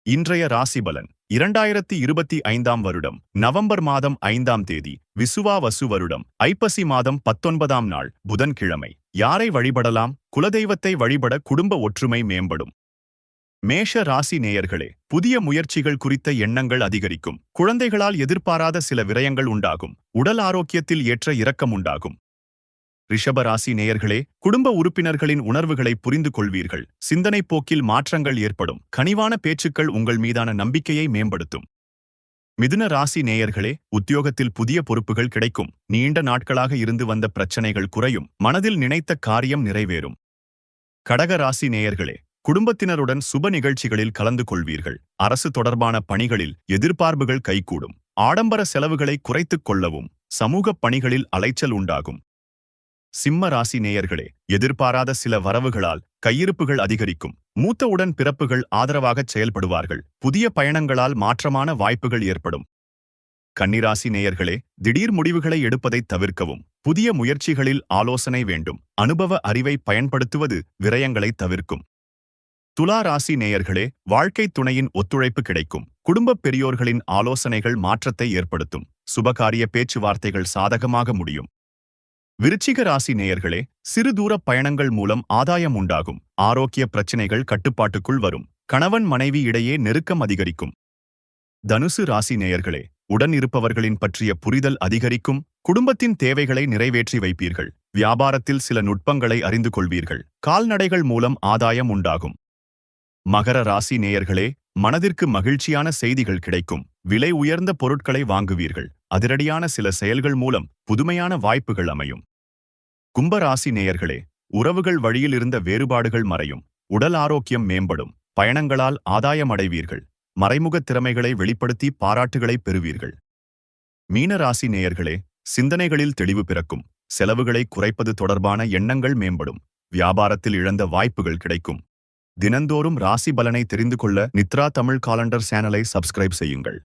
இன்றைய ராசிபலன் 2025 வருடம் நவம்பர் மாதம் 5ஆம் தேதி விசுவாவசு வருடம் ஐப்பசி மாதம் 19ஆம் நாள் புதன்கிழமை. யாரை வழிபடலாம்? குலதெய்வத்தை வழிபட குடும்ப ஒற்றுமை மேம்படும். மேஷ ராசி நேயர்களே, புதிய முயற்சிகள் குறித்த எண்ணங்கள் அதிகரிக்கும். குழந்தைகளால் எதிர்பாராத சில விரயங்கள் உண்டாகும். உடல் ஆரோக்கியத்தில் ஏற்ற இறக்கம் உண்டாகும். ரிஷப ராசி நேயர்களே, குடும்ப உறுப்பினர்களின் உணர்வுகளை புரிந்து கொள்வீர்கள். சிந்தனை போக்கில் மாற்றங்கள் ஏற்படும். கனிவான பேச்சுக்கள் உங்கள் மீதான நம்பிக்கையை மேம்படுத்தும். மிதுன ராசி நேயர்களே, உத்தியோகத்தில் புதிய பொறுப்புகள் கிடைக்கும். நீண்ட நாட்களாக இருந்து வந்த பிரச்சனைகள் குறையும். மனதில் நினைத்த காரியம் நிறைவேறும். கடக ராசி நேயர்களே, குடும்பத்தினருடன் சுப நிகழ்ச்சிகளில் கலந்து கொள்வீர்கள். அரசு தொடர்பான பணிகளில் எதிர்பார்ப்புகள் கைகூடும். ஆடம்பர செலவுகளை குறைத்துக் கொள்ளவும். சமூகப் பணிகளில் அலைச்சல் உண்டாகும். சிம்ம ராசி நேயர்களே, எதிர்பாராத சில வரவுகளால் கையிருப்புகள் அதிகரிக்கும். மூத்த உடன் பிறப்புகள் ஆதரவாகச் செயல்படுவார்கள். புதிய பயணங்களால் மாற்றமான வாய்ப்புகள் ஏற்படும். கன்னிராசி நேயர்களே, திடீர் முடிவுகளை எடுப்பதைத் தவிர்க்கவும். புதிய முயற்சிகளில் ஆலோசனை வேண்டும். அனுபவ அறிவை பயன்படுத்துவது விரயங்களை தவிர்க்கும். துலா ராசி நேயர்களே, வாழ்க்கைத் துணையின் ஒத்துழைப்பு கிடைக்கும். குடும்பப் பெரியோர்களின் ஆலோசனைகள் மாற்றத்தை ஏற்படுத்தும். சுபகாரிய பேச்சுவார்த்தைகள் சாதகமாக முடியும். விருச்சிக ராசி நேயர்களே, சிறு தூர பயணங்கள் மூலம் ஆதாயம் உண்டாகும். ஆரோக்கிய பிரச்சினைகள் கட்டுப்பாட்டுக்குள் வரும். கணவன் மனைவி இடையே நெருக்கம் அதிகரிக்கும். தனுசு ராசி நேயர்களே, உடன் இருப்பவர்களின் பற்றிய புரிதல் அதிகரிக்கும். குடும்பத்தின் தேவைகளை நிறைவேற்றி வைப்பீர்கள். வியாபாரத்தில் சில நுட்பங்களை அறிந்து கொள்வீர்கள். கால்நடைகள் மூலம் ஆதாயம் உண்டாகும். மகர ராசி நேயர்களே, மனதிற்கு மகிழ்ச்சியான செய்திகள் கிடைக்கும். விலை உயர்ந்த பொருட்களை வாங்குவீர்கள். அதிரடியான சில செயல்கள் மூலம் புதுமையான வாய்ப்புகள் அமையும். கும்பராசி நேயர்களே, உறவுகள் வழியில் இருந்த வேறுபாடுகள் மறையும். உடல் ஆரோக்கியம் மேம்படும். பயணங்களால் ஆதாயம் அடைவீர்கள். மறைமுக திறமைகளை வெளிப்படுத்தி பாராட்டுகளை பெறுவீர்கள். மீனராசி நேயர்களே, சிந்தனைகளில் தெளிவு பிறக்கும். செலவுகளை குறைப்பது தொடர்பான எண்ணங்கள் மேம்படும். வியாபாரத்தில் இழந்த வாய்ப்புகள் கிடைக்கும். தினந்தோறும் ராசி பலனை தெரிந்து கொள்ள நித்ரா தமிழ் காலண்டர் சேனலை சப்ஸ்கிரைப் செய்யுங்கள்.